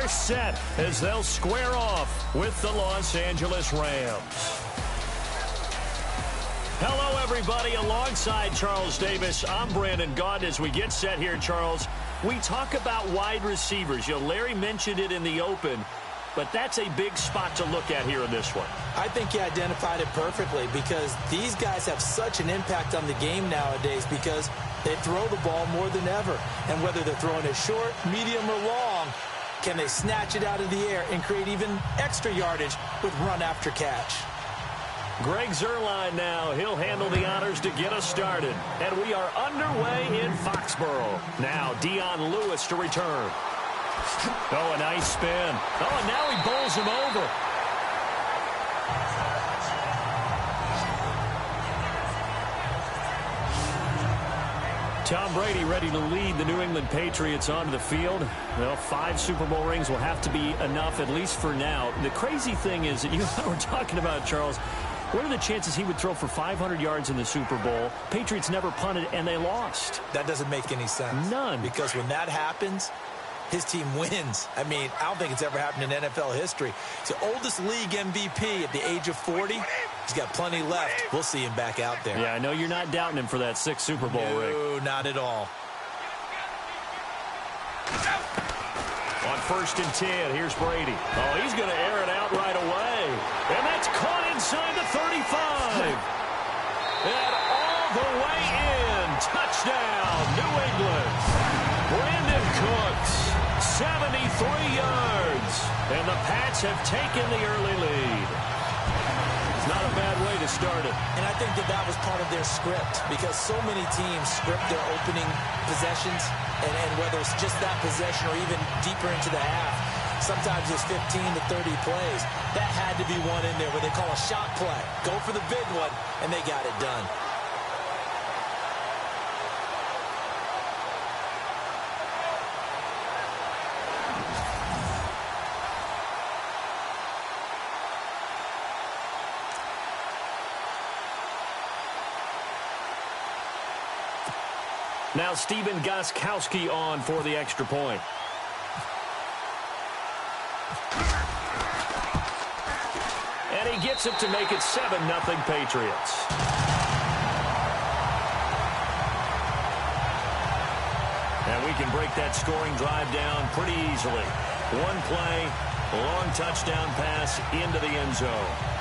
They're set as they'll square off with the Los Angeles Rams. Hello, everybody. Alongside Charles Davis, I'm Brandon Gaudin. As we get set here, Charles, we talk about wide receivers. Larry mentioned it in the open, but that's a big spot to look at here in this one. I think you identified it perfectly because these guys have such an impact on the game nowadays because they throw the ball more than ever. And whether they're throwing it short, medium, or long, can they snatch it out of the air and create even extra yardage with run after catch? Greg Zuerlein now. He'll handle the honors to get us started. And we are underway in Foxborough. Now Dion Lewis to return. Oh, a nice spin. Oh, and now he bowls him over. Tom Brady ready to lead the New England Patriots onto the field. Well, 5 Super Bowl rings will have to be enough, at least for now. The crazy thing is that you and I were talking about, Charles, what are the chances he would throw for 500 yards in the Super Bowl? Patriots never punted, and they lost. That doesn't make any sense. None. Because when that happens, his team wins. I mean, I don't think it's ever happened in NFL history. He's the oldest league MVP at the age of 40. He's got plenty left. We'll see him back out there. Yeah, I know you're not doubting him for that 6th Super Bowl ring. No, not at all. On 1st and 10, here's Brady. Oh, he's going to air it out right away. And that's caught inside the 35. And all the way in. Touchdown, New England. Brandon Cooks, 73 yards. And the Pats have taken the early lead. It's not a bad way to start it. And I think that was part of their script because so many teams script their opening possessions, and whether it's just that possession or even deeper into the half, sometimes it's 15 to 30 plays. That had to be one in there where they call a shot play. Go for the big one, and they got it done. Now Stephen Gostkowski on for the extra point. And he gets it to make it 7-0 Patriots. And we can break that scoring drive down pretty easily. One play, long touchdown pass into the end zone.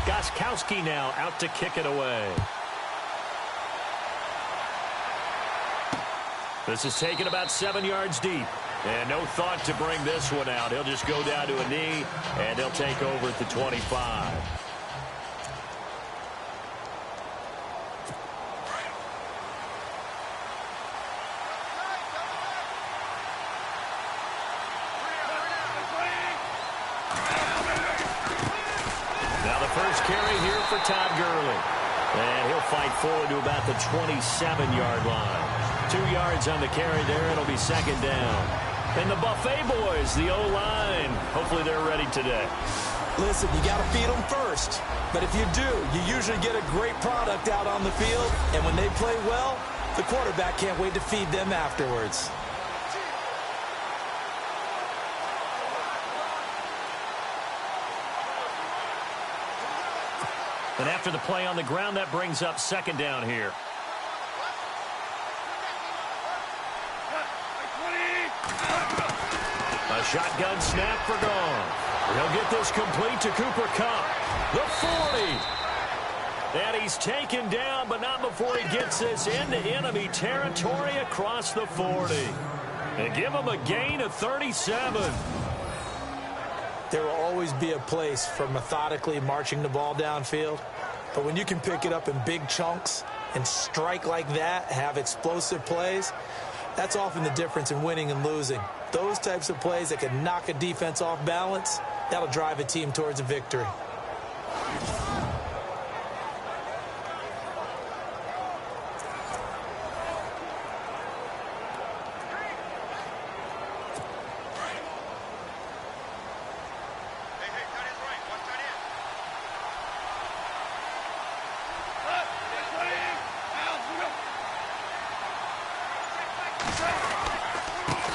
Gostkowski now out to kick it away. This is taken about 7 yards deep. And no thought to bring this one out. He'll just go down to a knee, and they'll take over at the 25. First carry here for Todd Gurley. And he'll fight forward to about the 27-yard line. 2 yards on the carry there. It'll be 2nd down. And the Buffet boys, the O-line, hopefully they're ready today. Listen, you got to feed them first. But if you do, you usually get a great product out on the field. And when they play well, the quarterback can't wait to feed them afterwards. And after the play on the ground, that brings up 2nd down here. A shotgun snap for Goff. He'll get this complete to Cooper Kupp. The 40. And he's taken down, but not before he gets this into enemy territory across the 40. And give him a gain of 37. There will always be a place for methodically marching the ball downfield. But when you can pick it up in big chunks and strike like that, have explosive plays, that's often the difference in winning and losing. Those types of plays that can knock a defense off balance, That'll drive a team towards a victory.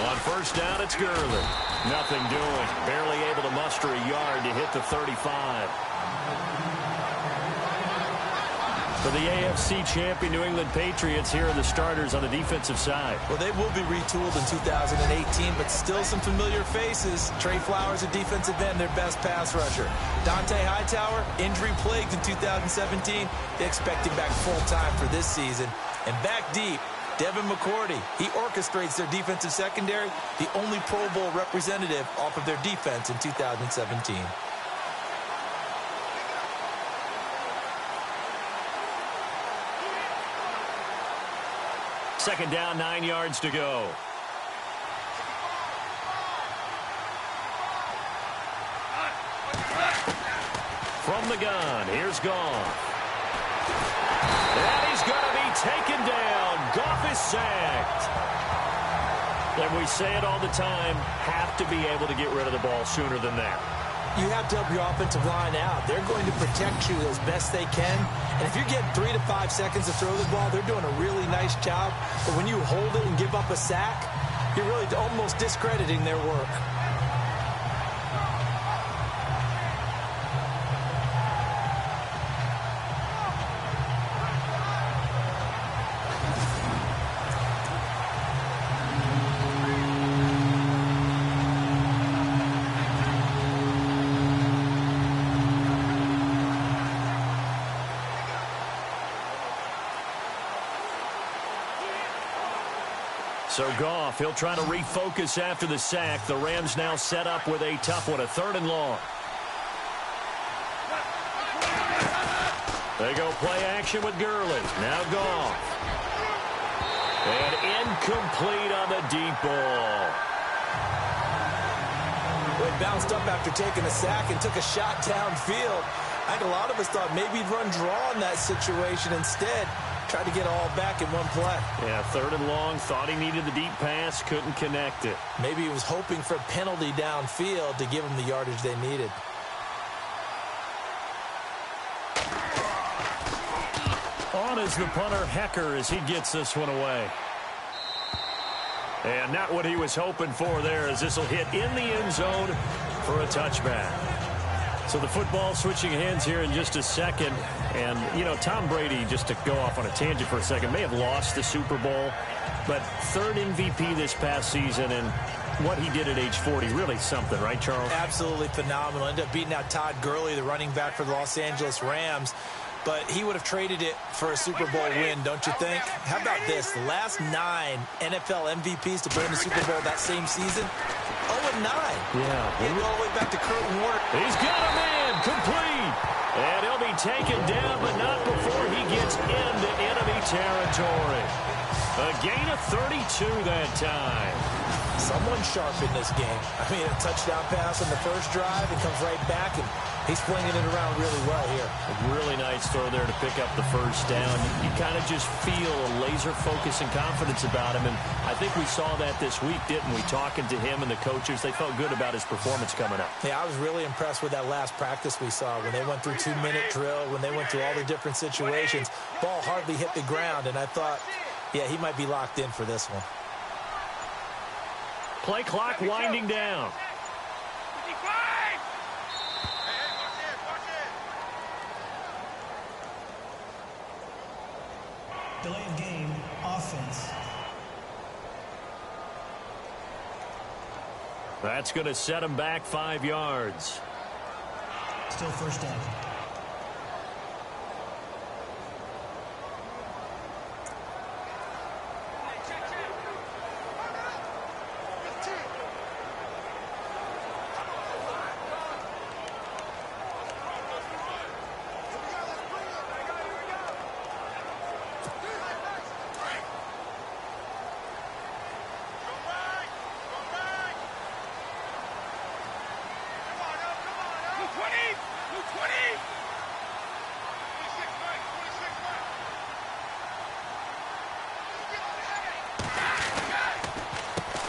On first down, it's Gurley. Nothing doing. Barely able to muster a yard to hit the 35. For the AFC champion New England Patriots, here are the starters on the defensive side. Well, they will be retooled in 2018, but still some familiar faces. Trey Flowers, a defensive end, their best pass rusher. Dante Hightower, injury-plagued in 2017. They expect him back full-time for this season. And back deep, Devin McCourty. He orchestrates their defensive secondary, the only Pro Bowl representative off of their defense in 2017. Second down, 9 yards to go. From the gun, here's Goff. And he's going to be taken down. Goff is sacked. And we say it all the time, have to be able to get rid of the ball sooner than that. You have to help your offensive line out. They're going to protect you as best they can. And if you're getting 3 to 5 seconds to throw the ball, they're doing a really nice job. But when you hold it and give up a sack, you're really almost discrediting their work. So Goff, he'll try to refocus after the sack. The Rams now set up with a tough one, a 3rd and long. They go play action with Gurley. Now Goff. And incomplete on the deep ball. Well, he bounced up after taking a sack and took a shot downfield. I think a lot of us thought maybe he'd run draw in that situation. Instead, tried to get all back in one play. Yeah, 3rd and long. Thought he needed the deep pass. Couldn't connect it. Maybe he was hoping for a penalty downfield to give him the yardage they needed. On is the punter, Hecker, as he gets this one away. And not what he was hoping for there, as this will hit in the end zone for a touchback. So the football switching hands here in just a second. And, you know, Tom Brady, just to go off on a tangent for a second, may have lost the Super Bowl, but 3rd MVP this past season, and what he did at age 40, really something, right, Charles? Absolutely phenomenal. Ended up beating out Todd Gurley, the running back for the Los Angeles Rams. But he would have traded it for a Super Bowl win, don't you think? How about this? The last 9 NFL MVPs to play in the Super Bowl that same season, 0-9. Yeah. He go all the way back to Kurt Warner. He's got a man, complete. And he'll be taken down, but not before he gets into enemy territory. A gain of 32 that time. Someone sharp in this game. I mean, a touchdown pass on the first drive and comes right back, and he's flinging it around really well here. A really nice throw there to pick up the first down. You kind of just feel a laser focus and confidence about him, and I think we saw that this week, didn't we? Talking to him and the coaches, they felt good about his performance coming up. Yeah, I was really impressed with that last practice we saw when they went through 2-minute drill, when they went through all the different situations. Ball hardly hit the ground, and I thought, yeah, he might be locked in for this one. Play clock winding down. Delay of game, offense. That's going to set him back 5 yards. Still first down.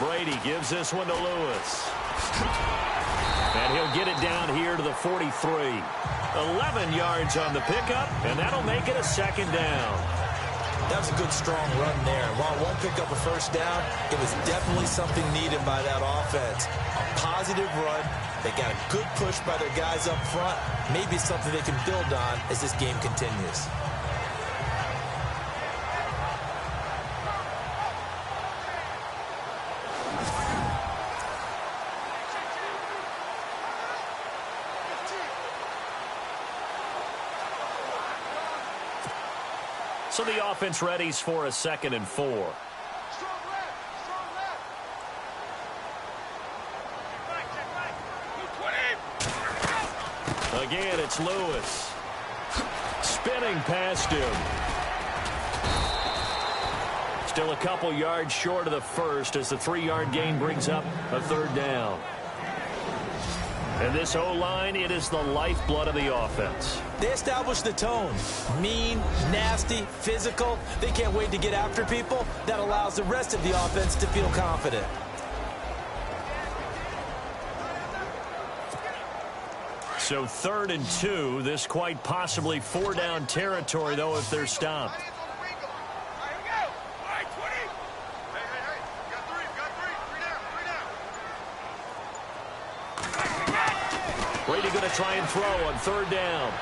Brady gives this one to Lewis. And he'll get it down here to the 43. 11 yards on the pickup, and that'll make it a second down. That was a good, strong run there. While it won't pick up a first down, it was definitely something needed by that offense. A positive run. They got a good push by their guys up front. Maybe something they can build on as this game continues. So the offense readies for a 2nd and 4. Again, it's Lewis. Spinning past him. Still a couple yards short of the first as the 3-yard gain brings up a 3rd down. And this O-line, it is the lifeblood of the offense. They establish the tone. Mean, nasty, physical. They can't wait to get after people. That allows the rest of the offense to feel confident. So 3rd and 2. This quite possibly 4-down territory, though, if they're stopped. Brady going to try and throw on 3rd down.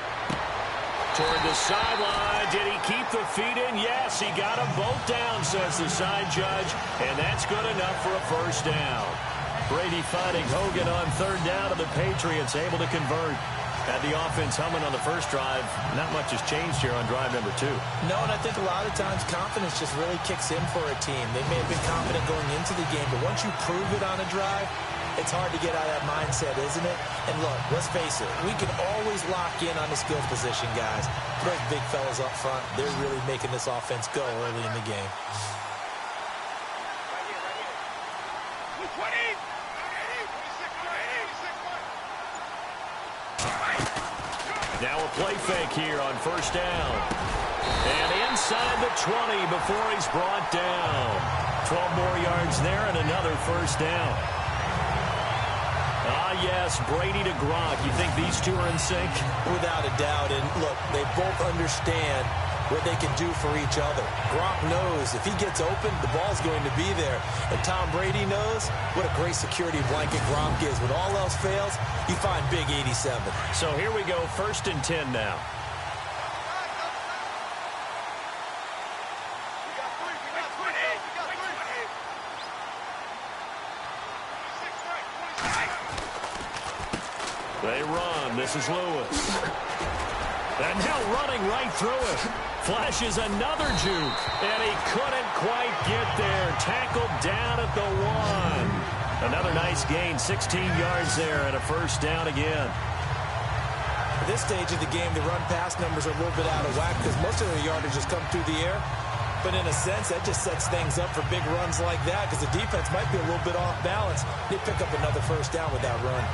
Toward the sideline. Did he keep the feet in? Yes, he got them both down, says the side judge. And that's good enough for a first down. Brady finding Hogan on 3rd down, and the Patriots able to convert. Had the offense humming on the first drive. Not much has changed here on drive number 2. No, and I think a lot of times confidence just really kicks in for a team. They may have been confident going into the game, but once you prove it on a drive, it's hard to get out of that mindset, isn't it? And look, let's face it, we can always lock in on the skill position, guys. Those big fellas up front, they're really making this offense go early in the game. Now a play fake here on 1st down. And inside the 20 before he's brought down. 12 more yards there and another 1st down. Ah, yes, Brady to Gronk. You think these two are in sync? Without a doubt. And look, they both understand what they can do for each other. Gronk knows if he gets open, the ball's going to be there. And Tom Brady knows what a great security blanket Gronk is. When all else fails, you find big 87. So here we go, 1st and 10 now. They run. This is Lewis. And now running right through it. Flashes another juke. And he couldn't quite get there. Tackled down at the 1. Another nice gain. 16 yards there and a 1st down again. At this stage of the game, the run-pass numbers are a little bit out of whack because most of their yardage has come through the air. But in a sense, that just sets things up for big runs like that because the defense might be a little bit off balance. They pick up another 1st down with that run.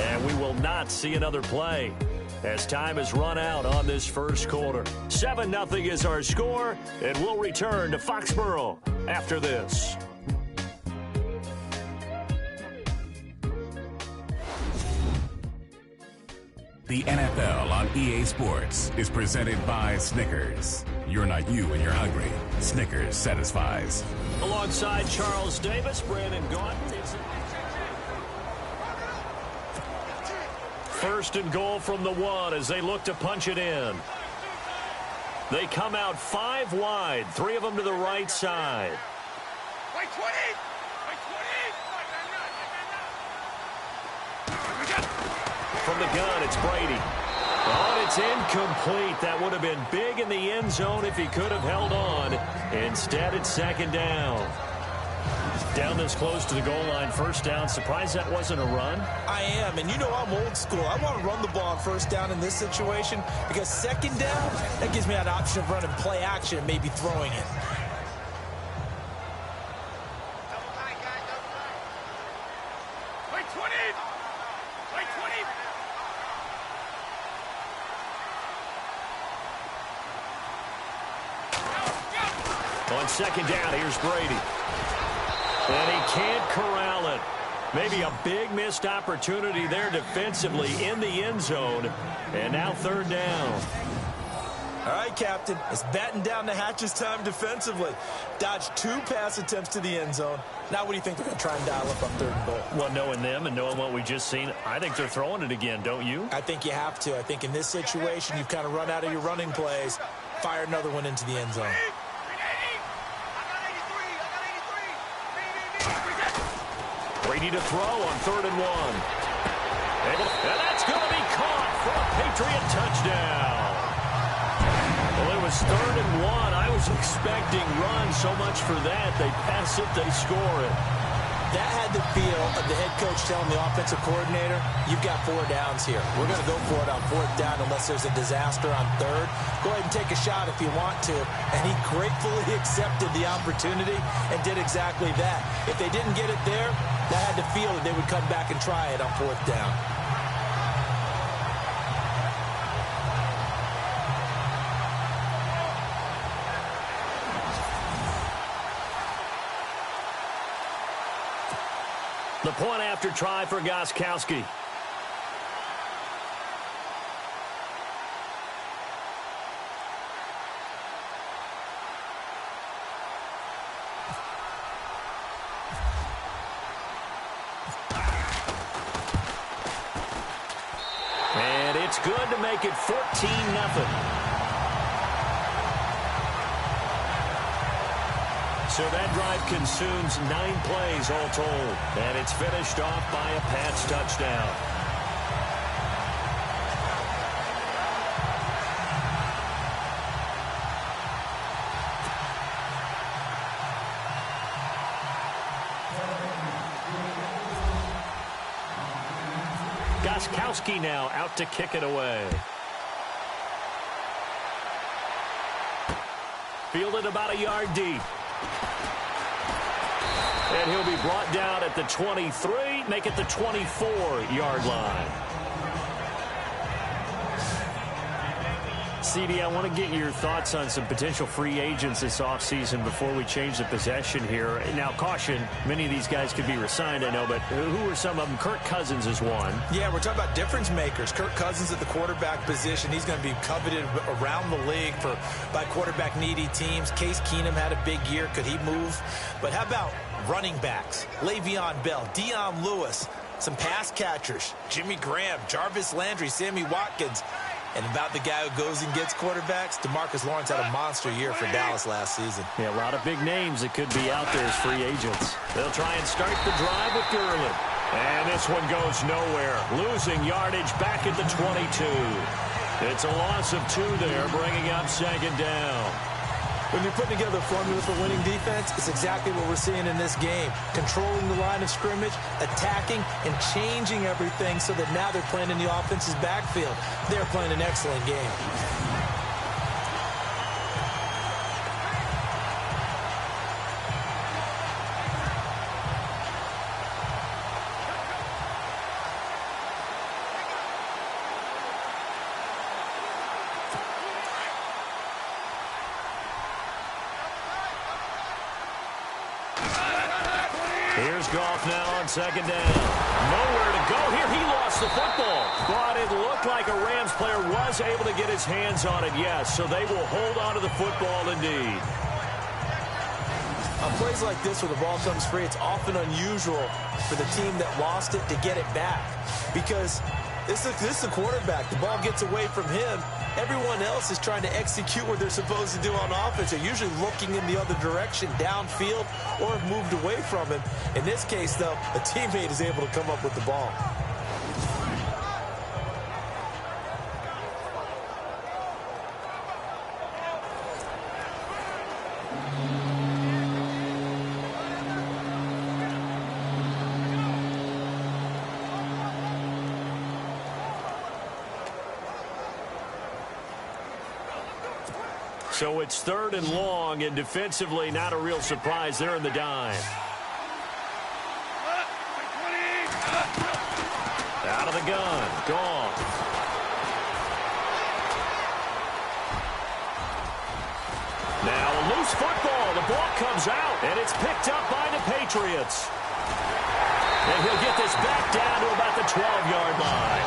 And we will not see another play as time has run out on this 1st quarter. 7-0 is our score, and we'll return to Foxborough after this. The NFL on EA Sports is presented by Snickers. You're not you when you're hungry. Snickers satisfies. Alongside Charles Davis, Brandon Gaudin. 1st and goal from the 1 as they look to punch it in. They come out 5 wide, 3 of them to the right side. From the gun, it's Brady. Oh, it's incomplete. That would have been big in the end zone if he could have held on. Instead, it's 2nd down. Down this close to the goal line, first down. Surprised that wasn't a run? I am, and you know I'm old school. I want to run the ball on first down in this situation because second down, that gives me an option of running play action and maybe throwing it. On second down, here's Brady. And he can't corral it. Maybe a big missed opportunity there defensively in the end zone. And now third down. All right, Captain. It's batten down the hatches time defensively. Dodged 2 pass attempts to the end zone. Now what do you think they're going to try and dial up on third and goal? Well, knowing them and knowing what we just seen, I think they're throwing it again, don't you? I think you have to. I think in this situation, you've kind of run out of your running plays. Fire another one into the end zone. Brady to throw on 3rd and 1. And that's going to be caught for a Patriot touchdown. Well, it was 3rd and 1. I was expecting run so much for that. They pass it, they score it. That had the feel of the head coach telling the offensive coordinator, you've got 4 downs here. We're going to go for it on 4th down unless there's a disaster on 3rd. Go ahead and take a shot if you want to. And he gratefully accepted the opportunity and did exactly that. If they didn't get it there, that had the feel that they would come back and try it on 4th down. The point after try for Gostkowski. And it's good to make it 14-0. So that drive consumes 9 plays all told. And it's finished off by a Pats touchdown. Gostkowski now out to kick it away. Fielded about a yard deep. And he'll be brought down at the 23, make it the 24-yard line. CD, I want to get your thoughts on some potential free agents this offseason before we change the possession here. Now, caution, many of these guys could be resigned, I know, but who are some of them? Kirk Cousins is one. Yeah, we're talking about difference makers. Kirk Cousins at the quarterback position. He's going to be coveted around the league by quarterback-needy teams. Case Keenum had a big year. Could he move? But how about running backs? Le'Veon Bell, Dion Lewis, some pass catchers, Jimmy Graham, Jarvis Landry, Sammy Watkins. And about the guy who goes and gets quarterbacks, DeMarcus Lawrence had a monster year for Dallas last season. Yeah, a lot of big names that could be out there as free agents. They'll try and start the drive with Gurley. And this one goes nowhere. Losing yardage back at the 22. It's a loss of 2 there, bringing up second down. When you're putting together a formula for winning defense, it's exactly what we're seeing in this game. Controlling the line of scrimmage, attacking, and changing everything so that now they're playing in the offense's backfield. They're playing an excellent game. Here's Goff now on second down. Nowhere to go here. He lost the football. But it looked like a Rams player was able to get his hands on it, yes. So they will hold on to the football indeed. On plays like this where the ball comes free, it's often unusual for the team that lost it to get it back. Because this is the quarterback. The ball gets away from him. Everyone else is trying to execute what they're supposed to do on offense. They're usually looking in the other direction, downfield, or have moved away from him. In this case, though, a teammate is able to come up with the ball. So it's 3rd and long, and defensively not a real surprise. They're in the dime. Out of the gun. Gone. Now a loose football. The ball comes out, and it's picked up by the Patriots. And he'll get this back down to about the 12-yard line.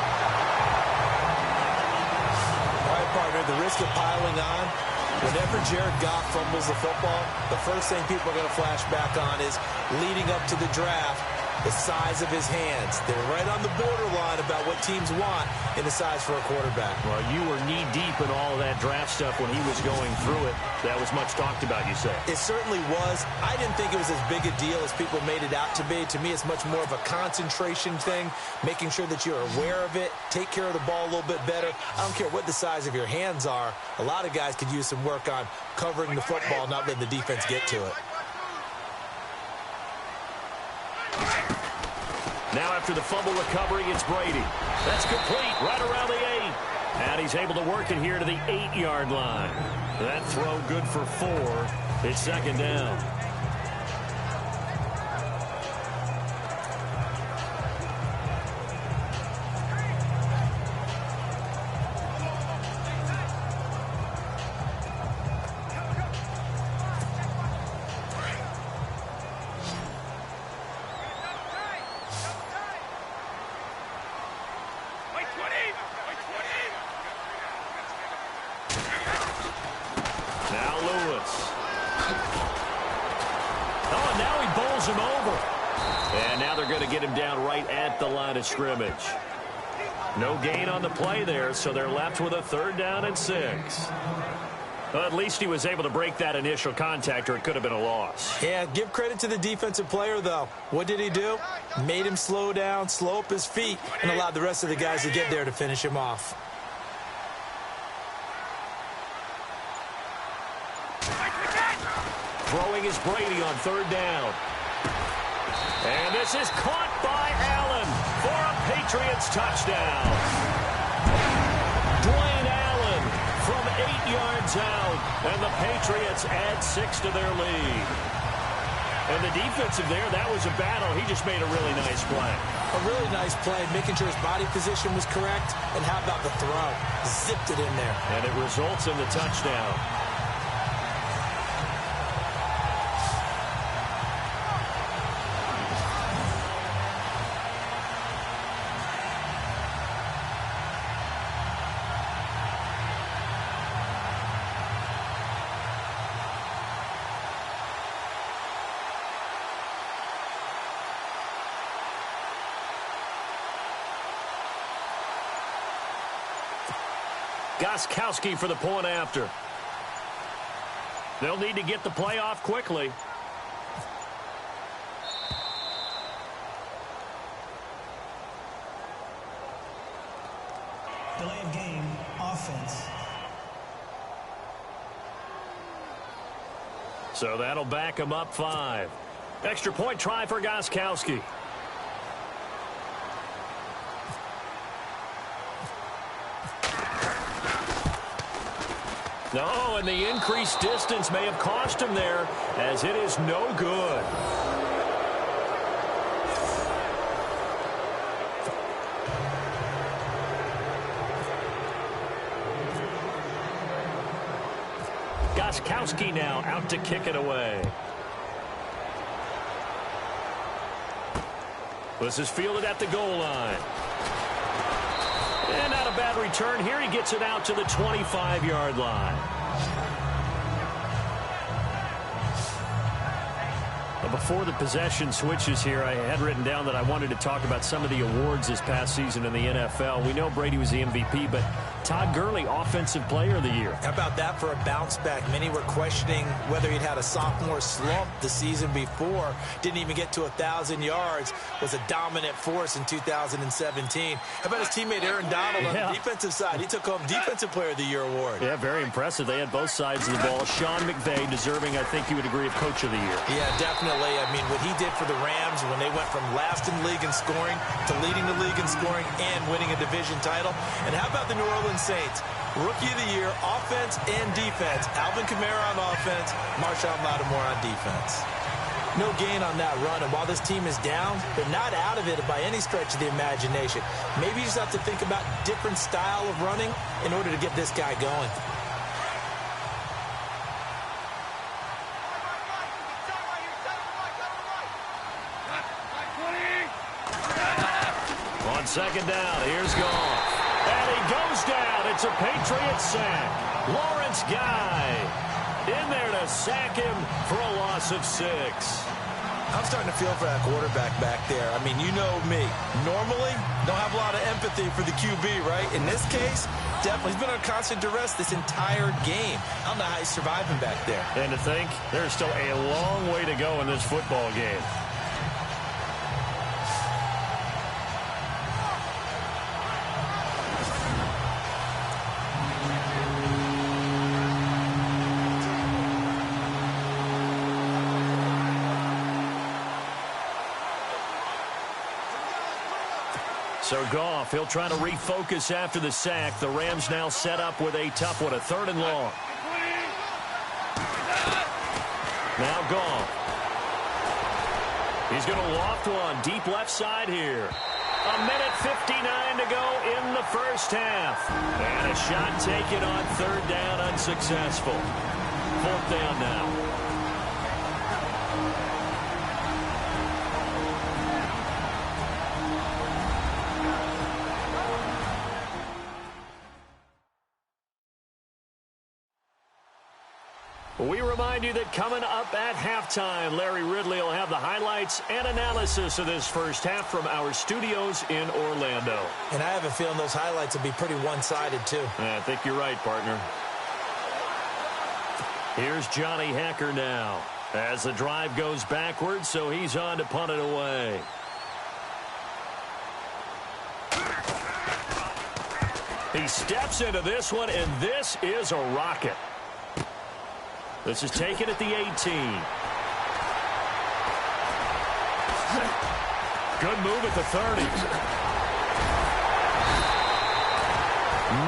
All right, partner, the risk of piling on. Whenever Jared Goff fumbles the football, the first thing people are going to flash back on is leading up to the draft, the size of his hands. They're right on the borderline about what teams want in the size for a quarterback. Well, you were knee-deep in all of that draft stuff when he was going through it. That was much talked about, you say. It certainly was. I didn't think it was as big a deal as people made it out to be. To me, it's much more of a concentration thing, making sure that you're aware of it, take care of the ball a little bit better. I don't care what the size of your hands are. A lot of guys could use some work on covering the football, not letting the defense get to it. Now after the fumble recovery, it's Brady. That's complete right around the 8. And he's able to work it here to the 8-yard line. That throw good for 4. It's 2nd down. Now Lewis. Oh, and now he bowls him over. And now they're going to get him down right at the line of scrimmage. No gain on the play there, so they're left with a 3rd down and 6. Well, at least he was able to break that initial contact, or it could have been a loss. Yeah, give credit to the defensive player, though. What did he do? Made him slow down, slow up his feet, and allowed the rest of the guys to get there to finish him off. Throwing is Brady on 3rd down. And this is caught by Allen for a Patriots touchdown. Dwayne Allen from 8 yards out, and the Patriots add 6 to their lead. And the defensive there, that was a battle. He just made a really nice play. A really nice play, making sure his body position was correct. And how about the throw? Zipped it in there. And it results in the touchdown. Gostkowski for the point after. They'll need to get the play off quickly. Delay of game, offense. So that'll back him up 5. Extra point try for Gostkowski. No, and the increased distance may have cost him there, as it is no good. Gostkowski now out to kick it away. This is fielded at the goal line. And not a bad return here. He gets it out to the 25-yard line. Before the possession switches here, I had written down that I wanted to talk about some of the awards this past season in the NFL. We know Brady was the MVP, but Todd Gurley, Offensive Player of the Year. How about that for a bounce back? Many were questioning whether he'd had a sophomore slump the season before. Didn't even get to 1,000 yards. Was a dominant force in 2017. How about his teammate Aaron Donald on the defensive side? He took home Defensive Player of the Year award. Yeah, very impressive. They had both sides of the ball. Sean McVay deserving, I think you would agree, of Coach of the Year. Yeah, definitely. Charlie. I mean, what he did for the Rams when they went from last in the league in scoring to leading the league in scoring and winning a division title. And how about the New Orleans Saints? Rookie of the year, offense and defense. Alvin Kamara on offense, Marshon Lattimore on defense. No gain on that run, and while this team is down, they're not out of it by any stretch of the imagination. Maybe you just have to think about different style of running in order to get this guy going. On second down, here's Goff. And he goes down. It's a Patriots sack. Lawrence Guy in there to sack him for a loss of 6. I'm starting to feel for that quarterback back there. I mean, you know me. Normally, don't have a lot of empathy for the QB, right? In this case, definitely. He's been under constant duress this entire game. I don't know how he's surviving back there. And to think, there's still a long way to go in this football game. So Goff, he'll try to refocus after the sack. The Rams now set up with a tough one, a 3rd and long. Now Goff. He's going to loft one deep left side here. 1:59 to go in the first half. And a shot taken on 3rd down, unsuccessful. 4th down now. We remind you that coming up at halftime, Larry Ridley will have the highlights and analysis of this first half from our studios in Orlando. And I have a feeling those highlights will be pretty one-sided, too. I think you're right, partner. Here's Johnny Hekker now as the drive goes backwards, so he's on to punt it away. He steps into this one, and this is a rocket. This is taken at the 18. Good move at the 30.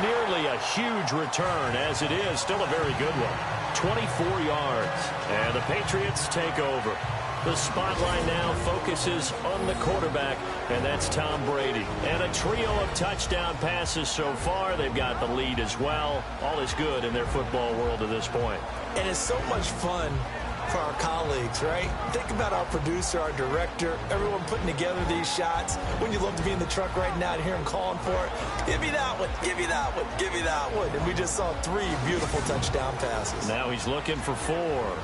Nearly a huge return, as it is still a very good one. 24 yards. And the Patriots take over. The spotlight now focuses on the quarterback, and that's Tom Brady. And a trio of touchdown passes so far. They've got the lead as well. All is good in their football world at this point. And it's so much fun for our colleagues, right? Think about our producer, our director, everyone putting together these shots. Wouldn't you love to be in the truck right now and hear him calling for it? Give me that one, give me that one, give me that one. And we just saw 3 beautiful touchdown passes. Now he's looking for 4.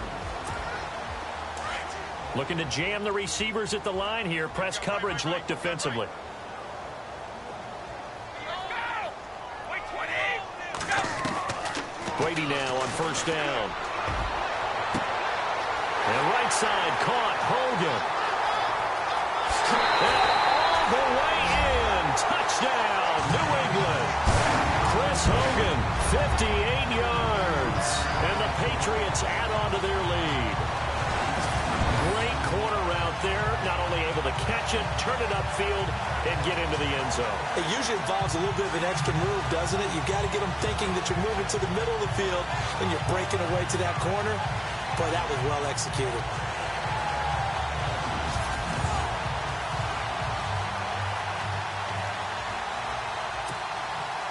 Looking to jam the receivers at the line here. Press coverage look defensively. Brady now on 1st down. And right side caught. Hogan. And all the way in. Touchdown, New England. Chris Hogan, 58 yards. And the Patriots add on to their lead. Great corner route there. Not only able to catch it, turn it upfield, and get into the end zone. It usually involves a little bit of an extra move, doesn't it? You've got to get them thinking that you're moving to the middle of the field and you're breaking away to that corner. Boy, that was well executed.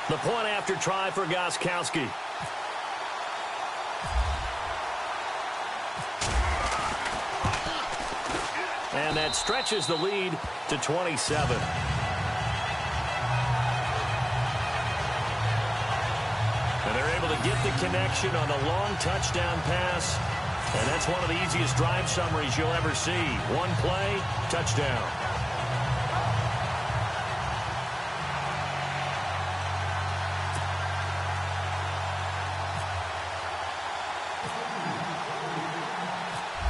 The point after try for Gostkowski. And that stretches the lead to 27. And they're able to get the connection on a long touchdown pass. And that's one of the easiest drive summaries you'll ever see. One play, touchdown.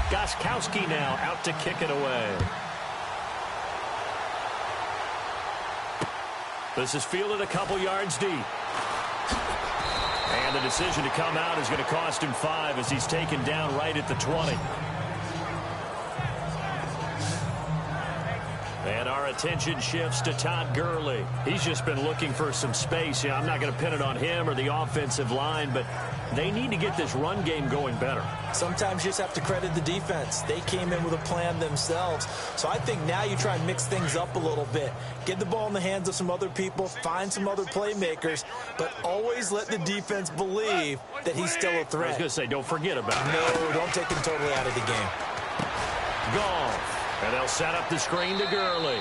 Gostkowski now out to kick it away. This is fielded a couple yards deep. And the decision to come out is going to cost him 5 as he's taken down right at the 20. And our attention shifts to Todd Gurley. He's just been looking for some space. I'm not going to pin it on him or the offensive line, but they need to get this run game going better. Sometimes you just have to credit the defense. They came in with a plan themselves. So I think now you try and mix things up a little bit. Get the ball in the hands of some other people, find some other playmakers, but always let the defense believe that he's still a threat. I was going to say, don't forget about it. No, don't take him totally out of the game. Goff. And they'll set up the screen to Gurley.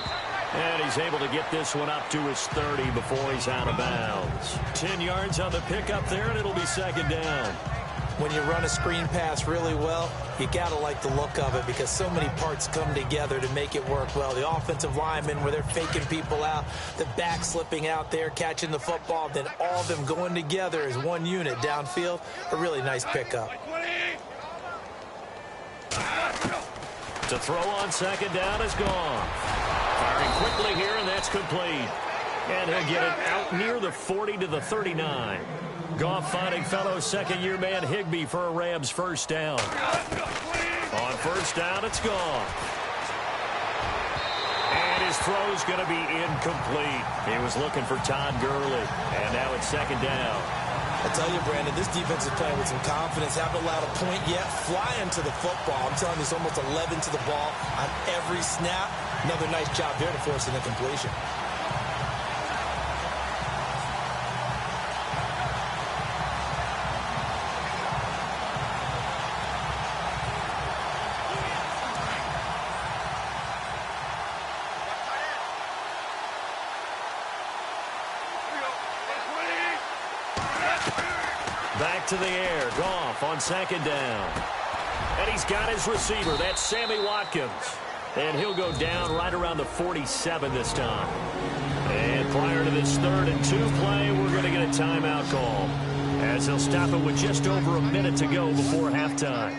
And he's able to get this one up to his 30 before he's out of bounds. 10 yards on the pickup there, and it'll be second down. When you run a screen pass really well, you got to like the look of it because so many parts come together to make it work well. The offensive linemen, where they're faking people out, the back slipping out there, catching the football, then all of them going together as one unit downfield. A really nice pickup. To throw on second down is Goff. Firing quickly here, and that's complete. And he'll get it out near the 40 to the 39. Goff finding fellow second-year man Higbee for a Rams first down. On first down, it's Goff. And his throw's going to be incomplete. He was looking for Todd Gurley. And now it's second down. I tell you, Brandon, this defense is playing with some confidence. Haven't allowed a point yet. Flying to the football. I'm telling you, it's almost 11 to the ball on every snap. Another nice job there to force an incompletion. Back to the air. Goff on second down. And he's got his receiver. That's Sammy Watkins. And he'll go down right around the 47 this time. And prior to this 3rd and 2 play, we're going to get a timeout call, as he'll stop it with just over a minute to go before halftime.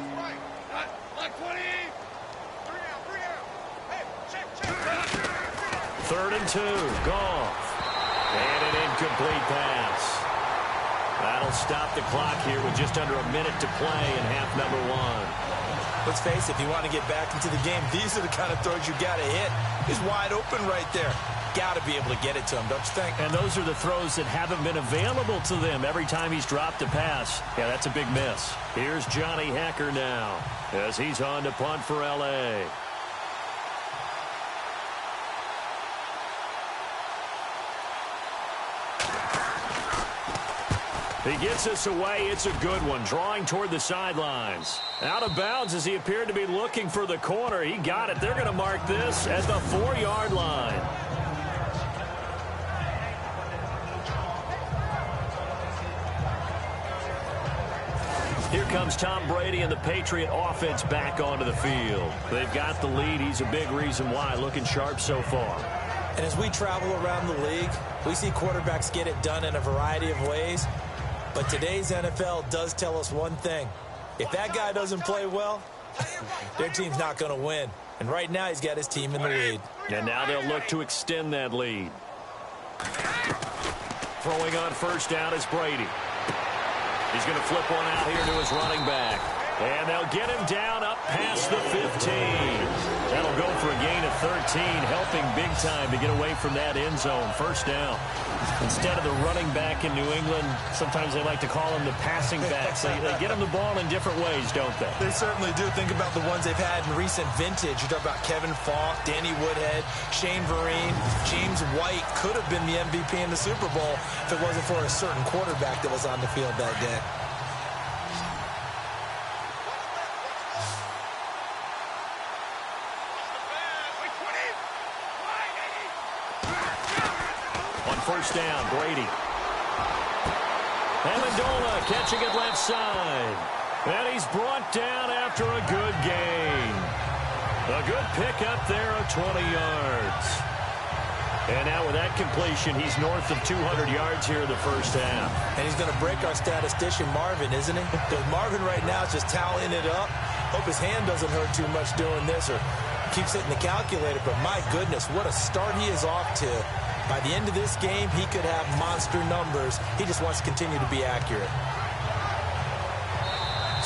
3rd and 2. Goff. And an incomplete pass. That'll stop the clock here with just under a minute to play in half number 1. Let's face it, if you want to get back into the game, these are the kind of throws you got to hit. He's wide open right there. Got to be able to get it to him, don't you think? And those are the throws that haven't been available to them every time he's dropped a pass. Yeah, that's a big miss. Here's Johnny Hacker now as he's on to punt for L.A. He gets us away. It's a good one, drawing toward the sidelines. Out of bounds as he appeared to be looking for the corner. He got it. They're going to mark this at the 4-yard line. Here comes Tom Brady and the Patriot offense back onto the field. They've got the lead. He's a big reason why, looking sharp so far. And as we travel around the league, we see quarterbacks get it done in a variety of ways. But today's NFL does tell us one thing. If that guy doesn't play well, their team's not going to win. And right now he's got his team in the lead. And now they'll look to extend that lead. Throwing on first down is Brady. He's going to flip one out here to his running back. And they'll get him down up past the 15. That'll go for a gain of 13, helping big time to get away from that end zone. First down. Instead of the running back in New England, sometimes they like to call them the passing backs. They get them the ball in different ways, don't they? They certainly do. Think about the ones they've had in recent vintage. You talk about Kevin Falk, Danny Woodhead, Shane Vereen, James White could have been the MVP in the Super Bowl if it wasn't for a certain quarterback that was on the field that day. First down, Brady. Amendola catching it left side. And he's brought down after a good gain. A good pickup there of 20 yards. And now with that completion, he's north of 200 yards here in the first half. And he's going to break our statistician Marvin, isn't he? Because Marvin right now is just tallying it up. Hope his hand doesn't hurt too much doing this or keeps hitting the calculator. But my goodness, what a start he is off to. By the end of this game, he could have monster numbers. He just wants to continue to be accurate.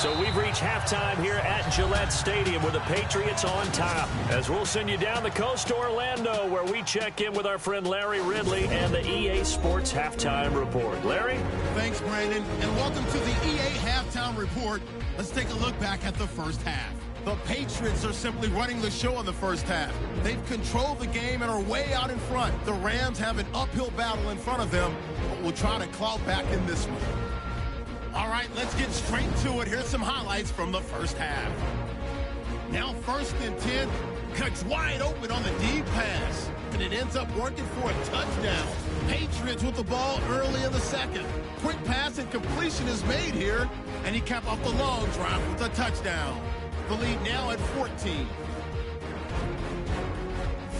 So we've reached halftime here at Gillette Stadium with the Patriots on top. As we'll send you down the coast to Orlando, where we check in with our friend Larry Ridley and the EA Sports Halftime Report. Larry? Thanks, Brandon, and welcome to the EA Halftime Report. Let's take a look back at the first half. The Patriots are simply running the show in the first half. They've controlled the game and are way out in front. The Rams have an uphill battle in front of them, but will try to claw back in this one. All right, let's get straight to it. Here's some highlights from the first half. Now 1st and 10, cuts wide open on the deep pass, and it ends up working for a touchdown. Patriots with the ball early in the second. Quick pass and completion is made here, and he capped off the long drive with a touchdown. The lead now at 14.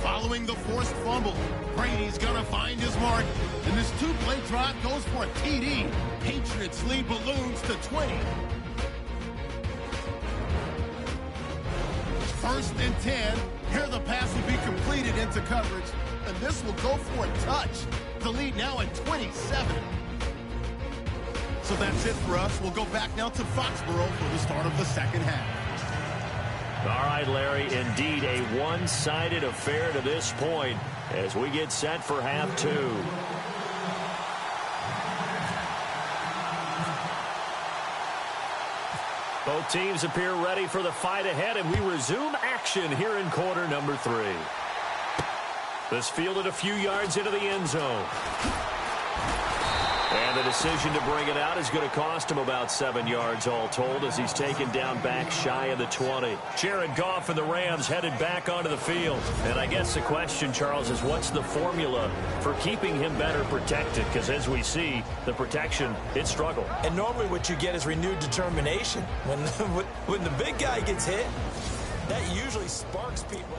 Following the forced fumble, Brady's going to find his mark. And this two-play drive goes for a TD. Patriots lead balloons to 20. 1st and 10. Here the pass will be completed into coverage. And this will go for a touch. The lead now at 27. So that's it for us. We'll go back now to Foxborough for the start of the second half. All right, Larry, indeed a one-sided affair to this point as we get set for half two. Both teams appear ready for the fight ahead, and we resume action here in quarter number 3. This fielded a few yards into the end zone. And the decision to bring it out is going to cost him about 7 yards all told as he's taken down back shy of the 20. Jared Goff and the Rams headed back onto the field. And I guess the question, Charles, is what's the formula for keeping him better protected? Because as we see, the protection, it struggled. And normally what you get is renewed determination. When the big guy gets hit, that usually sparks people.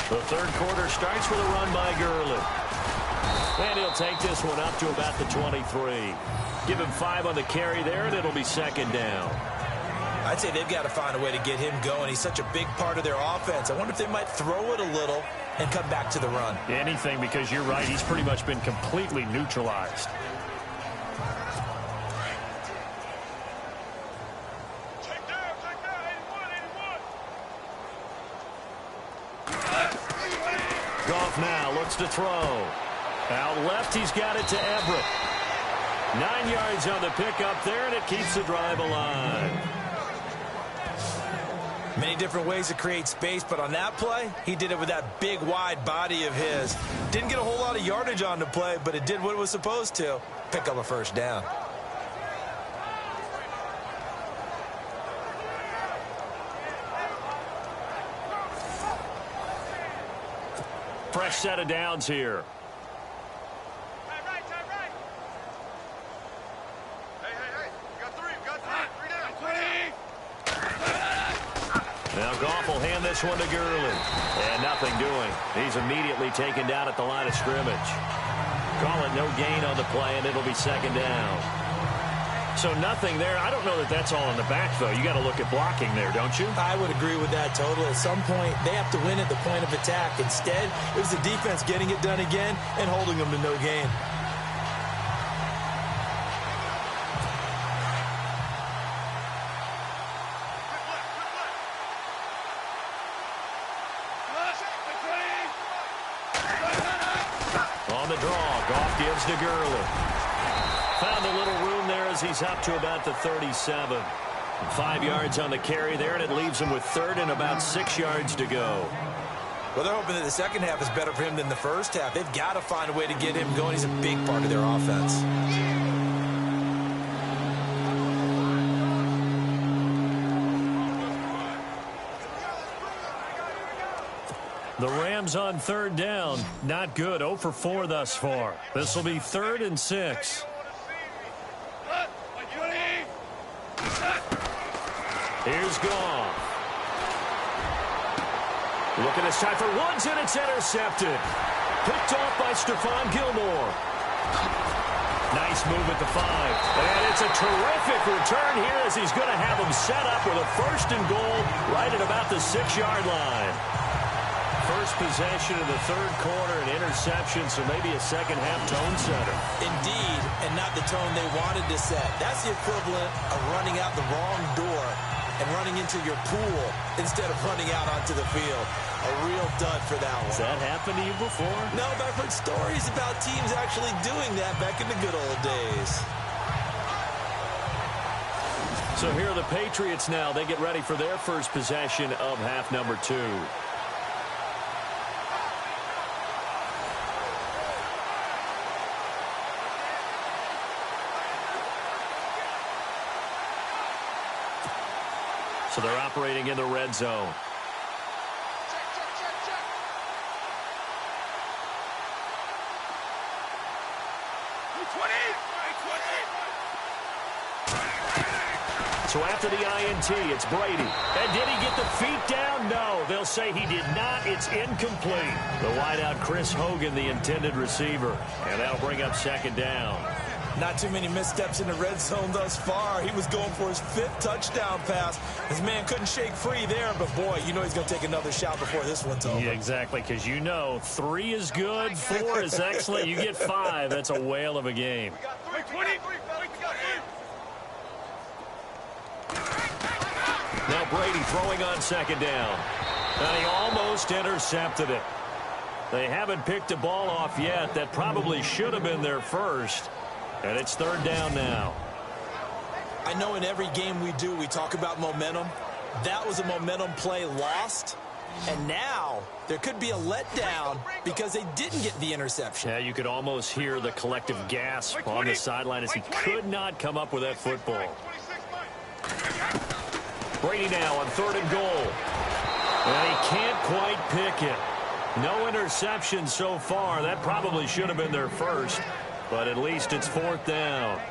The third quarter starts with a run by Gurley. And he'll take this one up to about the 23. Give him 5 on the carry there, and it'll be second down. I'd say they've got to find a way to get him going. He's such a big part of their offense. I wonder if they might throw it a little and come back to the run. Anything, because you're right. He's pretty much been completely neutralized. Goff now looks to throw. Out left, he's got it to Everett. 9 yards on the pickup there, and it keeps the drive alive. Many different ways to create space, but on that play, he did it with that big, wide body of his. Didn't get a whole lot of yardage on the play, but it did what it was supposed to. Pick up a first down. Fresh set of downs here. Now Goff will hand this one to Gurley. And nothing doing. He's immediately taken down at the line of scrimmage. Call it no gain on the play, and it'll be second down. So nothing there. I don't know that that's all in the back, though. You got to look at blocking there, don't you? I would agree with that totally. At some point, they have to win at the point of attack. Instead, it was the defense getting it done again and holding them to no gain. On the draw, Goff gives to Gurley. Found a little room there as he's up to about the 37. 5 yards on the carry there, and it leaves him with third and about 6 yards to go. Well, they're hoping that the second half is better for him than the first half. They've got to find a way to get him going. He's a big part of their offense. The Rams on third down. Not good. 0 for 4 thus far. This will be 3rd and 6. Here's Goff. Looking this time for Woods, and it's intercepted. Picked off by Stephon Gilmore. Nice move at the 5. And it's a terrific return here as he's going to have them set up with a 1st and goal right at about the 6-yard line. First possession of the 3rd quarter, an interception, so maybe a second-half tone setter. Indeed, and not the tone they wanted to set. That's the equivalent of running out the wrong door and running into your pool instead of running out onto the field. A real dud for that one. Has that happened to you before? No, but I've heard stories about teams actually doing that back in the good old days. So here are the Patriots now. They get ready for their first possession of half number 2. So they're operating in the red zone. So after the INT, it's Brady. And did he get the feet down? No. They'll say he did not. It's incomplete. The wideout, Chris Hogan, the intended receiver. And that'll bring up 2nd down. Not too many missteps in the red zone thus far. He was going for his 5th touchdown pass. His man couldn't shake free there, but boy, you know he's going to take another shot before this one's over. Yeah, exactly, because you know 3 is good, 4 is excellent. You get 5, that's a whale of a game. Now Brady throwing on 2nd down. And he almost intercepted it. They haven't picked a ball off yet. That probably should have been their first. And it's 3rd down now. I know in every game we do, we talk about momentum. That was a momentum play lost. And now there could be a letdown because they didn't get the interception. Yeah, you could almost hear the collective gasp on the sideline as he could not come up with that football. Brady now on 3rd and goal. And he can't quite pick it. No interception so far. That probably should have been their first. But at least it's 4th down.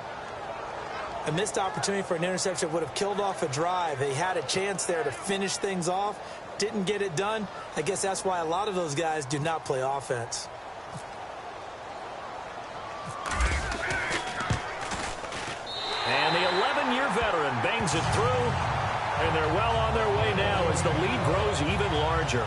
A missed opportunity for an interception would have killed off a drive. They had a chance there to finish things off. Didn't get it done. I guess that's why a lot of those guys do not play offense. And the 11-year veteran bangs it through. And they're well on their way now as the lead grows even larger.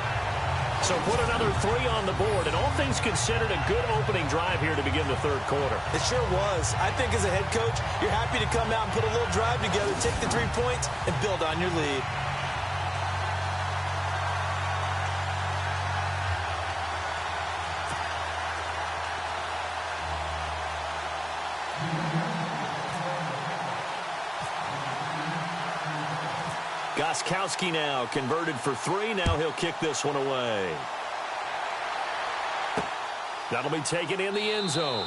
So put another 3 on the board, and all things considered, a good opening drive here to begin the 3rd quarter. It sure was. I think as a head coach, you're happy to come out and put a little drive together, take the 3 points, and build on your lead. Gostkowski now converted for 3. Now he'll kick this one away. That'll be taken in the end zone.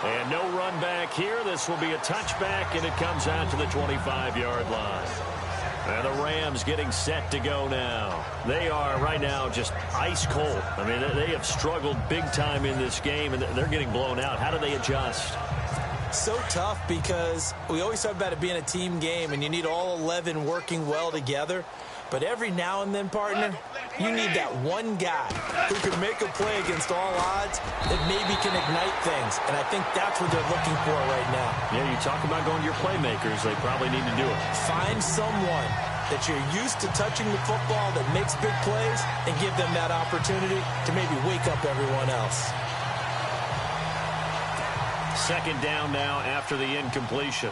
And no run back here. This will be a touchback, and it comes out to the 25-yard line. And the Rams getting set to go now. They are right now just ice cold. I mean, they have struggled big time in this game, and they're getting blown out. How do they adjust? So tough because we always talk about it being a team game and you need all 11 working well together. But every now and then, partner, you need that one guy who can make a play against all odds that maybe can ignite things. And I think that's what they're looking for right now. Yeah, you talk about going to your playmakers. They probably need to do it. Find someone that you're used to touching the football that makes big plays and give them that opportunity to maybe wake up everyone else. 2nd down now after the incompletion.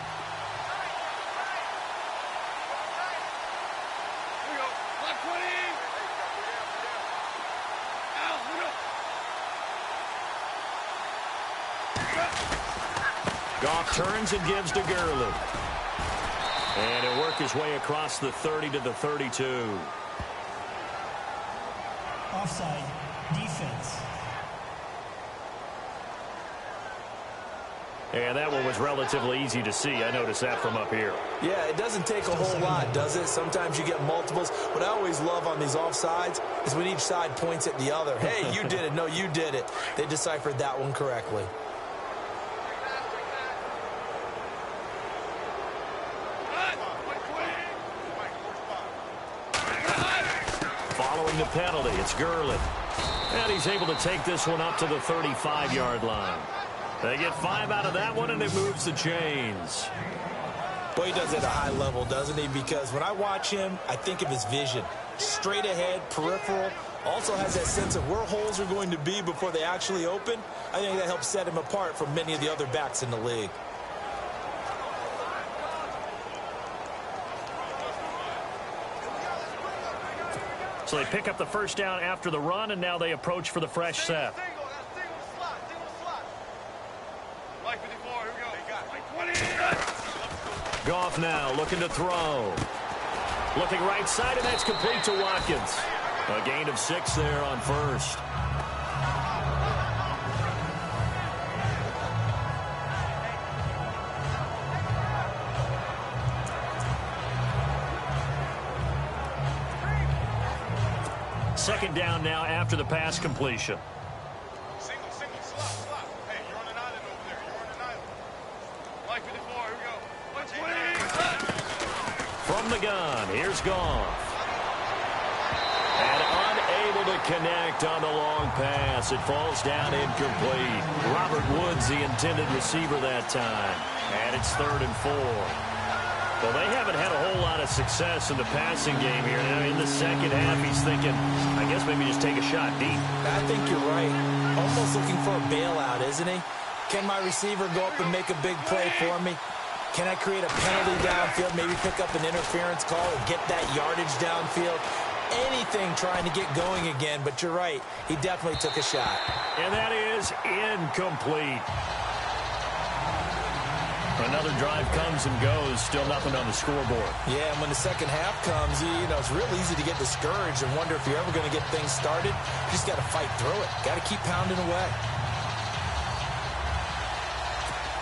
Goff turns and gives to Gurley. And he'll work his way across the 30 to the 32. Offside. Defense. And that one was relatively easy to see. I noticed that from up here. Yeah, it doesn't take a whole lot, does it? Sometimes you get multiples. What I always love on these offsides is when each side points at the other. Hey, you did it. No, you did it. They deciphered that one correctly. Following the penalty, it's Gurley. And he's able to take this one up to the 35-yard line. They get 5 out of that one, and it moves the chains. Well, he does it at a high level, doesn't he? Because when I watch him, I think of his vision. Straight ahead, peripheral. Also has that sense of where holes are going to be before they actually open. I think that helps set him apart from many of the other backs in the league. So they pick up the first down after the run, and now they approach for the fresh set. Goff now looking to throw. Looking right side, and that's complete to Watkins. A gain of 6 there on first. Second down now after the pass completion. Single, slot. Hey, you're on an island over there. You're on an island. Mike 54, here we go. 120. From the gun, here's Goff. And unable to connect on the long pass. It falls down incomplete. Robert Woods, the intended receiver that time. And it's 3rd and 4. Well, they haven't had a whole lot of success in the passing game here. Now, in the second half, he's thinking, I guess maybe just take a shot deep. I think you're right. Almost looking for a bailout, isn't he? Can my receiver go up and make a big play for me? Can I create a penalty downfield, maybe pick up an interference call or get that yardage downfield? Anything trying to get going again, but you're right. He definitely took a shot. And that is incomplete. Another drive comes and goes, still nothing on the scoreboard. Yeah, and when the second half comes, you know, it's real easy to get discouraged and wonder if you're ever going to get things started. You just got to fight through it. Got to keep pounding away.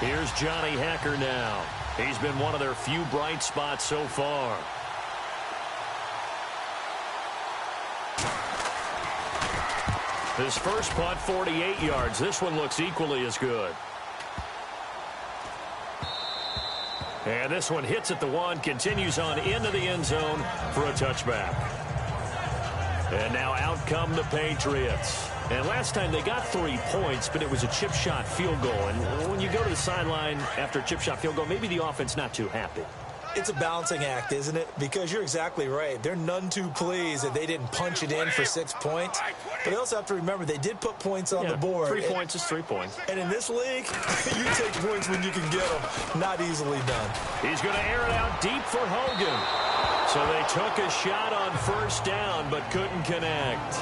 Here's Johnny Hekker now. He's been one of their few bright spots so far. His first punt, 48 yards. This one looks equally as good. And this one hits at the 1, continues on into the end zone for a touchback. And now out come the Patriots. And last time they got 3 points, but it was a chip shot field goal. And when you go to the sideline after a chip shot field goal, maybe the offense not too happy. It's a balancing act, isn't it? Because you're exactly right. They're none too pleased that they didn't punch it in for 6 points. But they also have to remember they did put points on the board. 3 points is 3 points. And in this league, you take points when you can get them. Not easily done. He's going to air it out deep for Hogan. So they took a shot on first down but couldn't connect.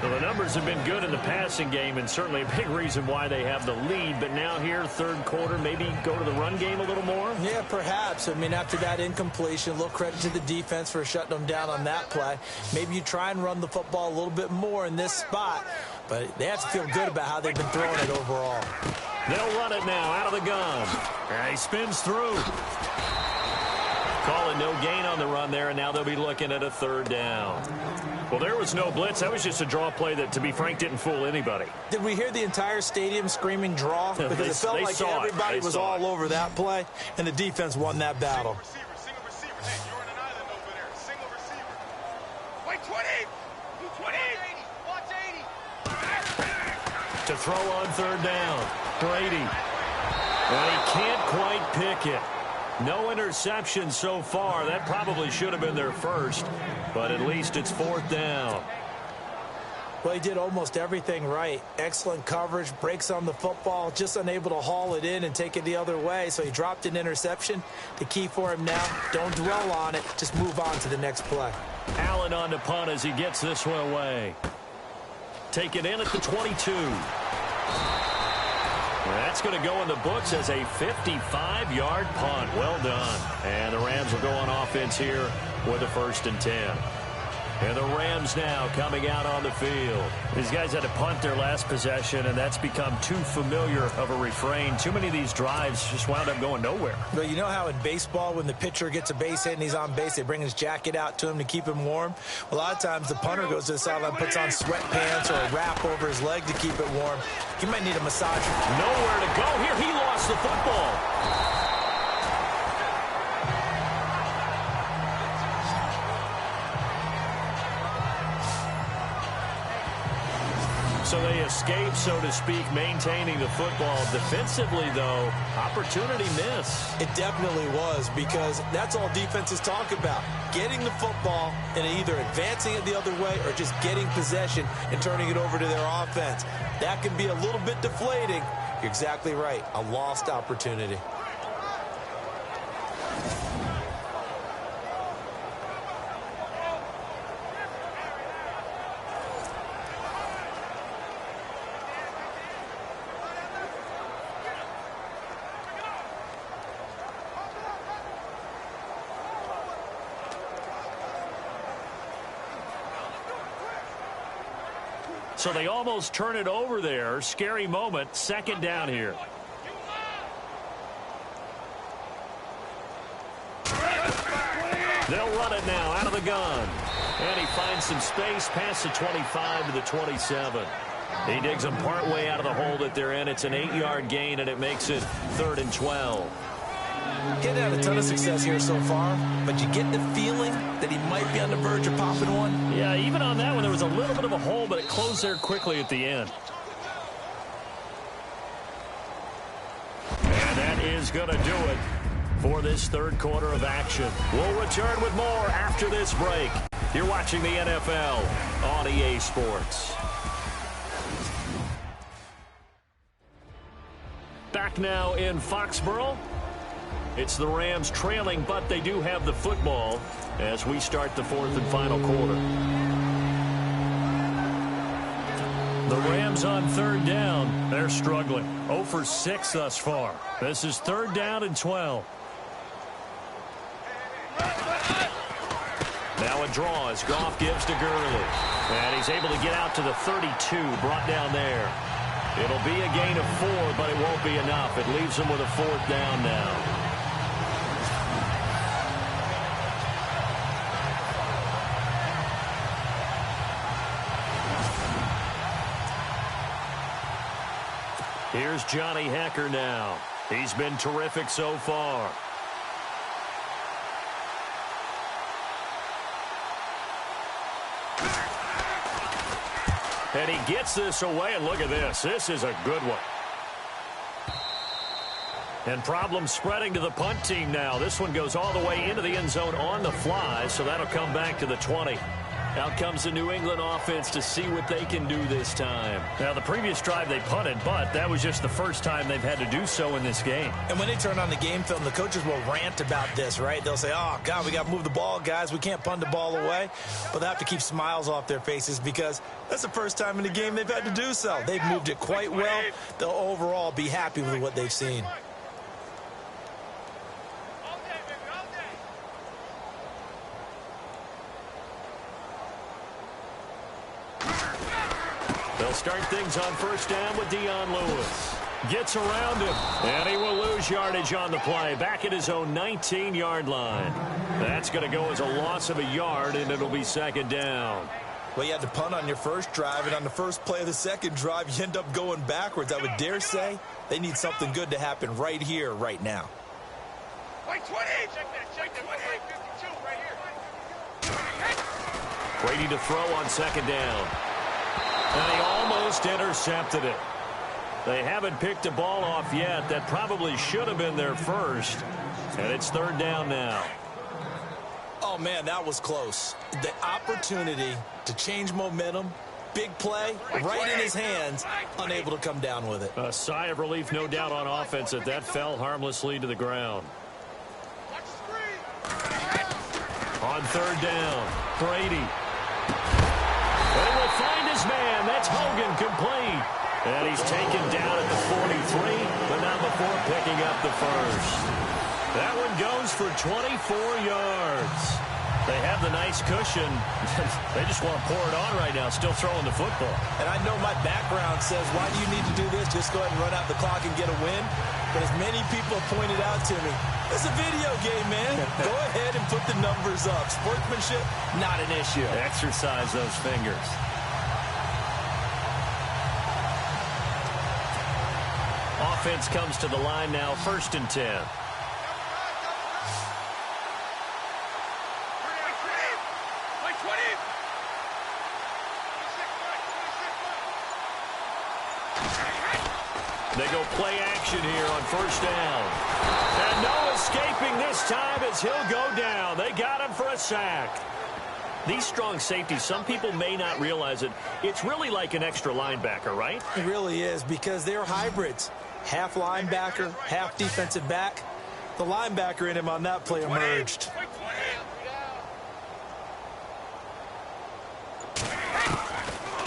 Well, the numbers have been good in the passing game and certainly a big reason why they have the lead. But now here, third quarter, maybe go to the run game a little more? Yeah, perhaps. I mean, after that incompletion, a little credit to the defense for shutting them down on that play. Maybe you try and run the football a little bit more in this spot. But they have to feel good about how they've been throwing it overall. They'll run it now out of the gun. And he spins through. Calling no gain on the run there, and now they'll be looking at a third down. Well, there was no blitz. That was just a draw play that, to be frank, didn't fool anybody. Did we hear the entire stadium screaming draw? Because it felt like everybody was all over that play, and the defense won that battle. Single receiver. Hey, you're on an island over there. Single receiver. Wait, 20. 20. Watch 80. To throw on third down, Brady. And he can't quite pick it. No interception so far. That probably should have been their first, but at least it's fourth down. Well, he did almost everything right. Excellent coverage, breaks on the football, just unable to haul it in and take it the other way, so he dropped an interception. The key for him now, don't dwell on it, just move on to the next play. Allen on the punt as he gets this one away. Take it in at the 22. That's going to go in the books as a 55-yard punt. Well done. And the Rams will go on offense here with a 1st and 10. And the Rams now coming out on the field. These guys had to punt their last possession, and that's become too familiar of a refrain. Too many of these drives just wound up going nowhere. But you know how in baseball, when the pitcher gets a base hit and he's on base, they bring his jacket out to him to keep him warm? A lot of times the punter goes to the sideline, puts on sweatpants or a wrap over his leg to keep it warm. He might need a massage. Nowhere to go here. He lost the football. So they escape, so to speak, maintaining the football. Defensively, though, opportunity miss. It definitely was, because that's all defenses talk about. Getting the football and either advancing it the other way or just getting possession and turning it over to their offense. That can be a little bit deflating. You're exactly right. A lost opportunity. So they almost turn it over there. Scary moment. Second down here. They'll run it now out of the gun. And he finds some space past the 25 to the 27. He digs them partway out of the hole that they're in. It's an 8-yard gain, and it makes it 3rd and 12. Getting had a ton of success here so far, but you get the feeling that he might be on the verge of popping one. Yeah, even on that one, there was a little bit of a hole, but it closed there quickly at the end. And that is going to do it for this third quarter of action. We'll return with more after this break. You're watching the NFL on EA Sports. Back now in Foxborough. It's the Rams trailing, but they do have the football as we start the fourth and final quarter. The Rams on third down. They're struggling. 0 for 6 thus far. This is 3rd down and 12. Now a draw as Goff gives to Gurley. And he's able to get out to the 32, brought down there. It'll be a gain of 4, but it won't be enough. It leaves him with a 4th down now. Here's Johnny Hekker now. He's been terrific so far. And he gets this away, and look at this. This is a good one. And problems spreading to the punt team now. This one goes all the way into the end zone on the fly, so that'll come back to the 20. Out comes the New England offense to see what they can do this time. Now, the previous drive they punted, but that was just the first time they've had to do so in this game. And when they turn on the game film, the coaches will rant about this, right? They'll say, oh, God, we got to move the ball, guys. We can't punt the ball away. But they have to keep smiles off their faces because that's the first time in the game they've had to do so. They've moved it quite well. They'll overall be happy with what they've seen. They'll start things on first down with Dion Lewis. Gets around him, and he will lose yardage on the play. Back at his own 19-yard line. That's going to go as a loss of a yard, and it'll be 2nd down. Well, you had to punt on your first drive, and on the first play of the second drive, you end up going backwards. I would dare say they need something good to happen right here, right now. Wait, 20! Check that, 52, right here. Brady to throw on 2nd down. And he almost intercepted it. They haven't picked a ball off yet. That probably should have been their first. And it's 3rd down now. Oh, man, that was close. The opportunity to change momentum, big play, right in his hands, unable to come down with it. A sigh of relief, no doubt, on offense that fell harmlessly to the ground. On 3rd down, Brady. They will find his man. That's Hogan, complete. And he's taken down at the 43, but not before picking up the first. That one goes for 24 yards. They have the nice cushion. They just want to pour it on right now, still throwing the football. And I know my background says, why do you need to do this? Just go ahead and run out the clock and get a win. But as many people have pointed out to me, it's a video game, man. Go ahead and put the numbers up. Sportsmanship, not an issue. Exercise those fingers. Offense comes to the line now, 1st and 10. They go play action here on first down. And no escaping this time as he'll go down. They got him for a sack. These strong safeties, some people may not realize it. It's really like an extra linebacker, right? It really is, because they're hybrids. Half linebacker, half defensive back. The linebacker in him on that play emerged.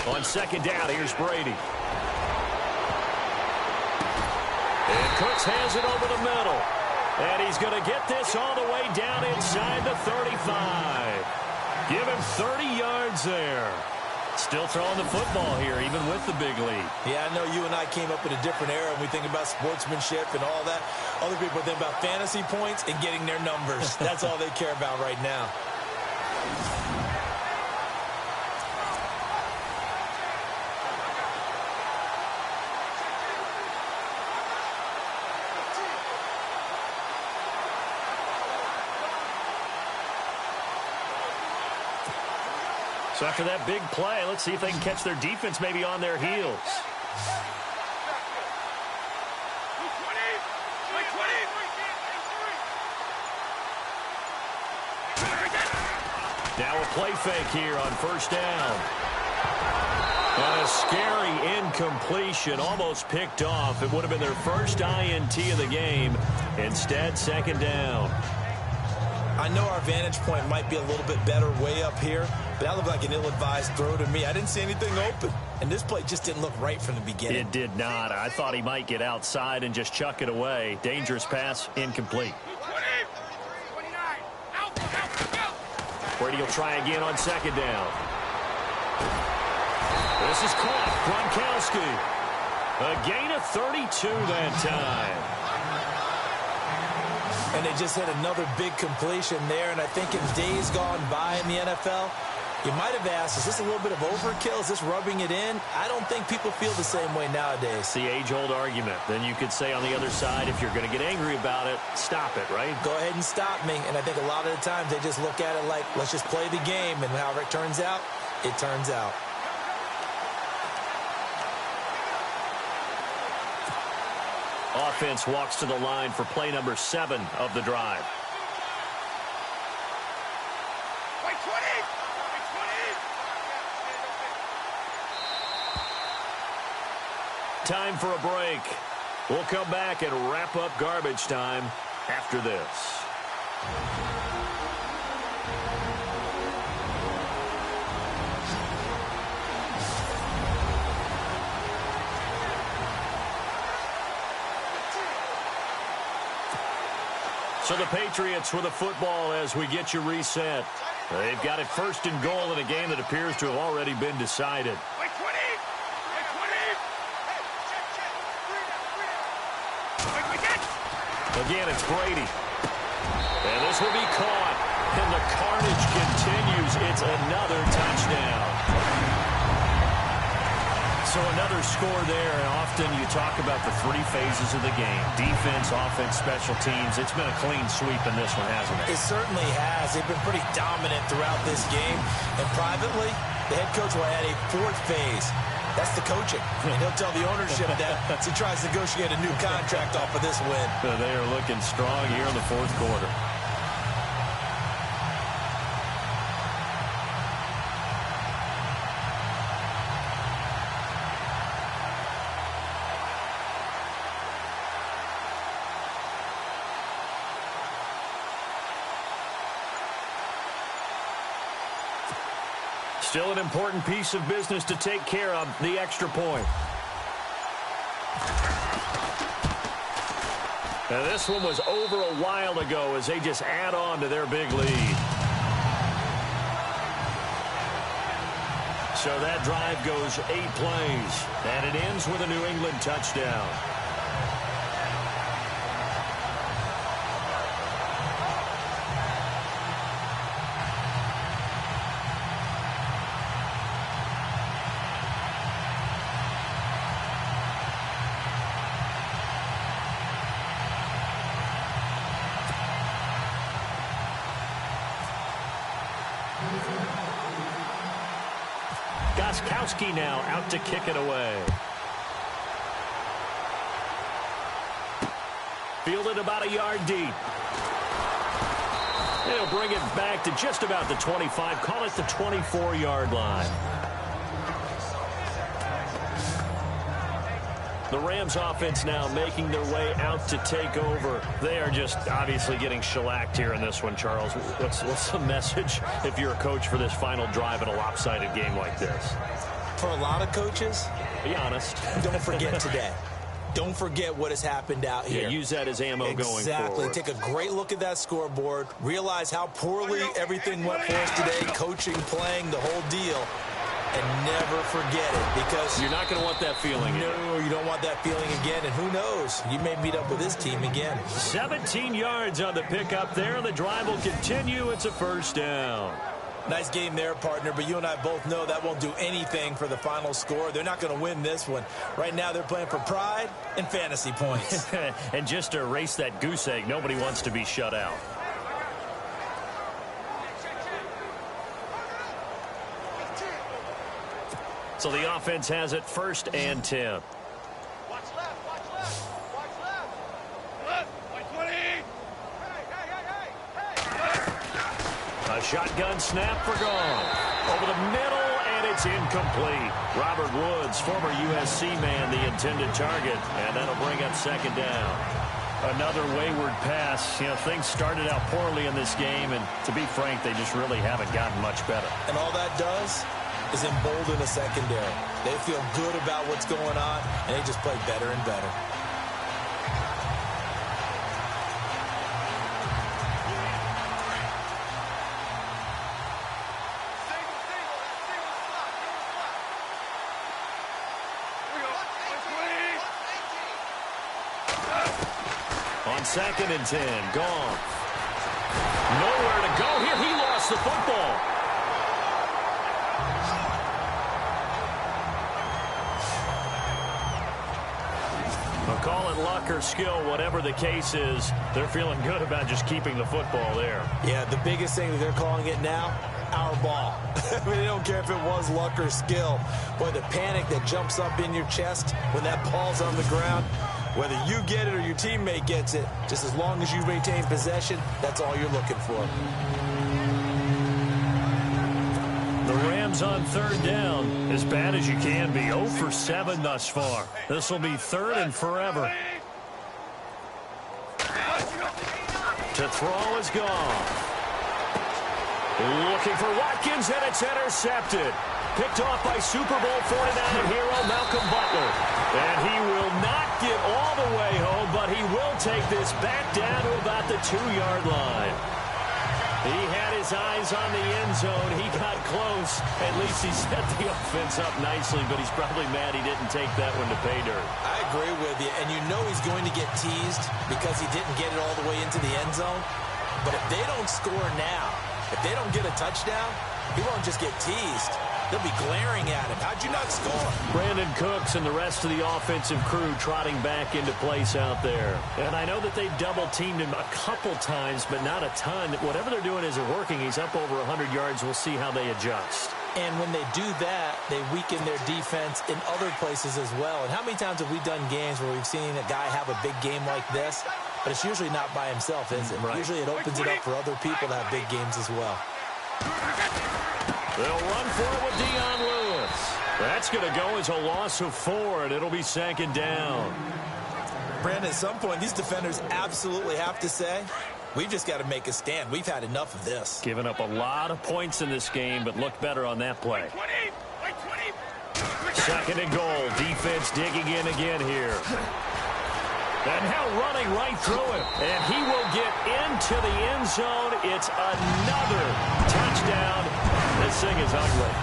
On second down, here's Brady. And Cooks has it over the middle. And he's going to get this all the way down inside the 35. Give him 30 yards there. Still throwing the football here, even with the big lead. Yeah, I know you and I came up in a different era when we think about sportsmanship and all that. Other people think about fantasy points and getting their numbers. That's all they care about right now. So after that big play, let's see if they can catch their defense maybe on their heels. Now a play fake here on first down. And a scary incompletion, almost picked off. It would have been their first INT of the game. Instead, second down. I know our vantage point might be a little bit better way up here, but that looked like an ill-advised throw to me. I didn't see anything open, and this play just didn't look right from the beginning. It did not. I thought he might get outside and just chuck it away. Dangerous pass, incomplete. Brady will try again on second down. This is caught. Gronkowski. A gain of 32 that time. And they just had another big completion there. And I think in days gone by in the NFL, you might have asked, is this a little bit of overkill? Is this rubbing it in? I don't think people feel the same way nowadays. It's the age-old argument. Then you could say on the other side, if you're going to get angry about it, stop it, right? Go ahead and stop me. And I think a lot of the times they just look at it like, let's just play the game. And however it turns out, it turns out. Offense walks to the line for play number 7 of the drive. Time for a break. We'll come back and wrap up garbage time after this. So the Patriots with a football as we get you reset. They've got it first and goal in a game that appears to have already been decided. Again, it's Brady. And this will be caught. And the carnage continues. It's another touchdown. So another score there, and often you talk about the 3 phases of the game. Defense, offense, special teams. It's been a clean sweep in this one, hasn't it? It certainly has. They've been pretty dominant throughout this game. And privately, the head coach will add a 4th phase. That's the coaching. And he'll tell the ownership that as he tries to negotiate a new contract off of this win. They are looking strong here in the 4th quarter. Still an important piece of business to take care of, the extra point. Now this one was over a while ago as they just add on to their big lead. So that drive goes 8 plays, and it ends with a New England touchdown. Gostkowski now out to kick it away. Fielded about a yard deep. They'll bring it back to just about the 25. Call it the 24-yard line. The Rams offense now making their way out to take over. They are just obviously getting shellacked here in this one, Charles. What's the message if you're a coach for this final drive in a lopsided game like this? For a lot of coaches, be honest. Don't forget today. Don't forget what has happened out here. Yeah, use that as ammo going forward. Exactly. Take a great look at that scoreboard. Realize how poorly everything went for us today. Coaching, playing, the whole deal. And never forget it, because you're not going to want that feeling again. No, you don't want that feeling again. And who knows? You may meet up with this team again. 17 yards on the pickup there. The drive will continue. It's a first down. Nice game there, partner, but you and I both know that won't do anything for the final score. They're not going to win this one. Right now, they're playing for pride and fantasy points. And just to erase that goose egg, nobody wants to be shut out. So the offense has it 1st and 10. Watch left, watch left, watch left. Left, like 20. Hey. A shotgun snap for Gone. Over the middle, and it's incomplete. Robert Woods, former USC man, the intended target, and that'll bring up 2nd down. Another wayward pass. You know, things started out poorly in this game, and to be frank, they just really haven't gotten much better. And all that does is embolden the secondary. They feel good about what's going on, and they just play better and better. On 2nd and 10, Gone. Nowhere to go here. He lost the football. Call it luck or skill, whatever the case is, they're feeling good about just keeping the football there. Yeah, the biggest thing that they're calling it now, our ball. I mean, they don't care if it was luck or skill. Boy, the panic that jumps up in your chest when that ball's on the ground, whether you get it or your teammate gets it, just as long as you maintain possession, that's all you're looking for. The Rams on 3rd down, as bad as you can be. 0 for 7 thus far. This will be 3rd and forever. To throw is Gone. Looking for Watkins, and it's intercepted. Picked off by Super Bowl 49 hero Malcolm Butler. And he will not get all the way home, but he will take this back down to about the 2-yard line. He had his eyes on the end zone. He got close. At least he set the offense up nicely, but he's probably mad he didn't take that one to pay dirt. I agree with you, and you know he's going to get teased because he didn't get it all the way into the end zone. But if they don't score now, if they don't get a touchdown, he won't just get teased. They'll be glaring at him. How'd you not score? Brandon Cooks and the rest of the offensive crew trotting back into place out there. And I know that they've double-teamed him a couple times, but not a ton. Whatever they're doing isn't working. He's up over 100 yards. We'll see how they adjust. And when they do that, they weaken their defense in other places as well. And how many times have we done games where we've seen a guy have a big game like this? But it's usually not by himself, is it? Right. Usually it opens it up for other people to have big games as well. They'll run for it with Dion Lewis. That's going to go as a loss of 4, and it'll be 2nd down. Brandon, at some point, these defenders absolutely have to say, we've just got to make a stand. We've had enough of this. Given up a lot of points in this game, but looked better on that play. 2nd and goal. Defense digging in again here. And now running right through it. And he will get into the end zone. It's another touchdown. This thing is ugly.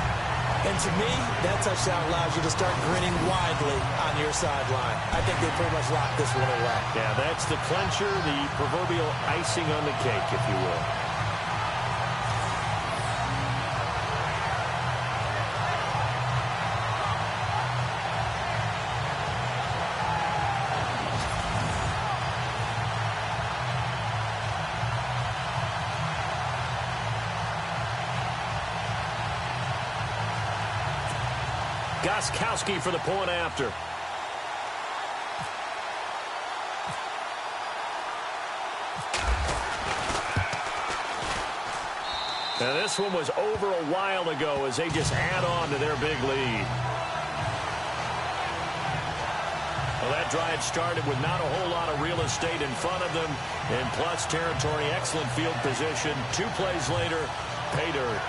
And to me, that touchdown allows you to start grinning widely on your sideline. I think they pretty much locked this one away. Yeah, that's the clincher, the proverbial icing on the cake, if you will. Gostkowski for the point after. And this one was over a while ago as they just add on to their big lead. Well, that drive started with not a whole lot of real estate in front of them. In plus territory, excellent field position. 2 plays later, pay dirt.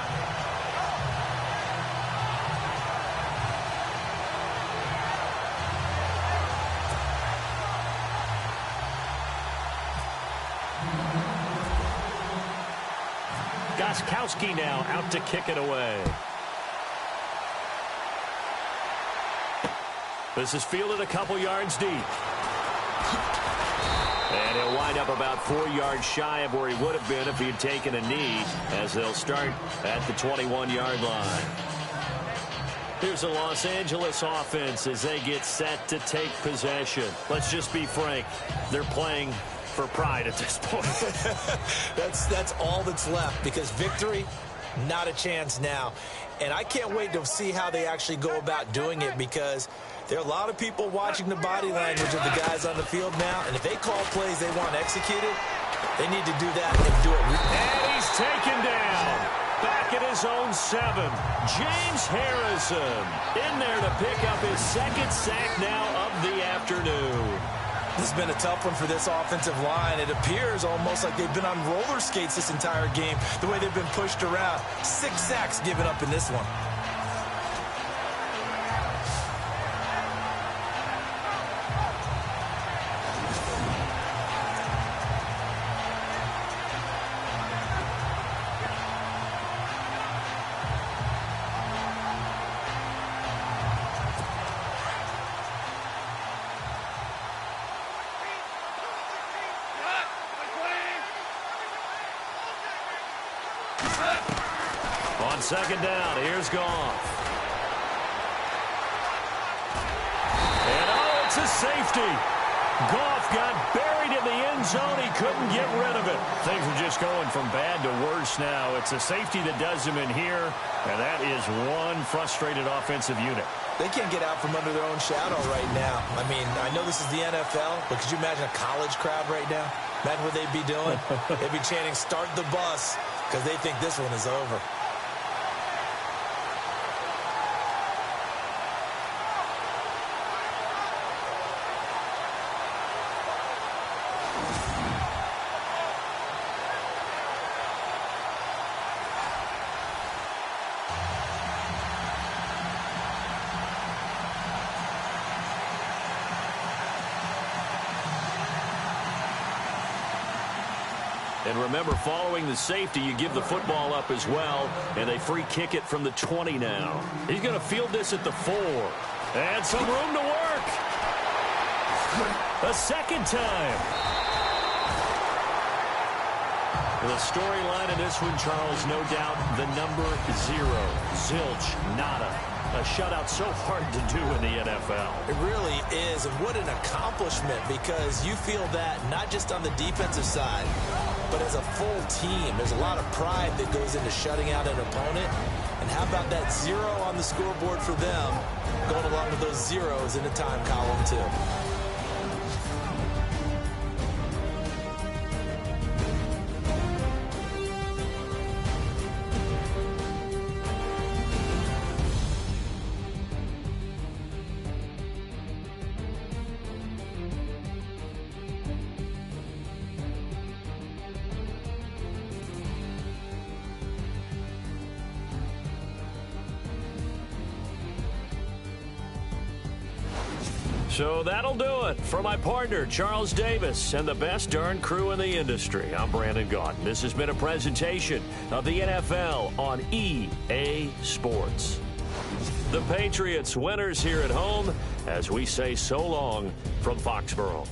Gostkowski now out to kick it away. This is fielded a couple yards deep. And he'll wind up about 4 yards shy of where he would have been if he had taken a knee, as they'll start at the 21-yard line. Here's the Los Angeles offense as they get set to take possession. Let's just be frank. They're playing for pride at this point. That's all that's left, because victory, not a chance now. And I can't wait to see how they actually go about doing it, because there are a lot of people watching the body language of the guys on the field now, and if they call plays they want executed, they need to do that and do it. And he's taken down. Back at his own 7. James Harrison in there to pick up his 2nd sack now of the afternoon. This has been a tough one for this offensive line. It appears almost like they've been on roller skates this entire game, the way they've been pushed around. 6 sacks given up in this one. On 2nd down, here's Goff. And it's a safety. Goff got buried in the end zone. He couldn't get rid of it. Things are just going from bad to worse now. It's a safety that does him in here, and that is one frustrated offensive unit. They can't get out from under their own shadow right now. I mean, I know this is the NFL, but could you imagine a college crowd right now? Imagine what they'd be doing. They'd be chanting, "Start the bus," because they think this one is over. And remember, following the safety, you give the football up as well, and they free kick it from the 20 now. He's going to field this at the 4. And some room to work. A 2nd time. The storyline in this one, Charles, no doubt the number 0. Zilch, nada. A shutout so hard to do in the NFL. It really is, and what an accomplishment, because you feel that not just on the defensive side, but as a full team. There's a lot of pride that goes into shutting out an opponent. And how about that 0 on the scoreboard for them, going along with those zeros in the time column too. So that'll do it for my partner, Charles Davis, and the best darn crew in the industry. I'm Brandon Gaudin. This has been a presentation of the NFL on EA Sports. The Patriots winners here at home as we say so long from Foxborough.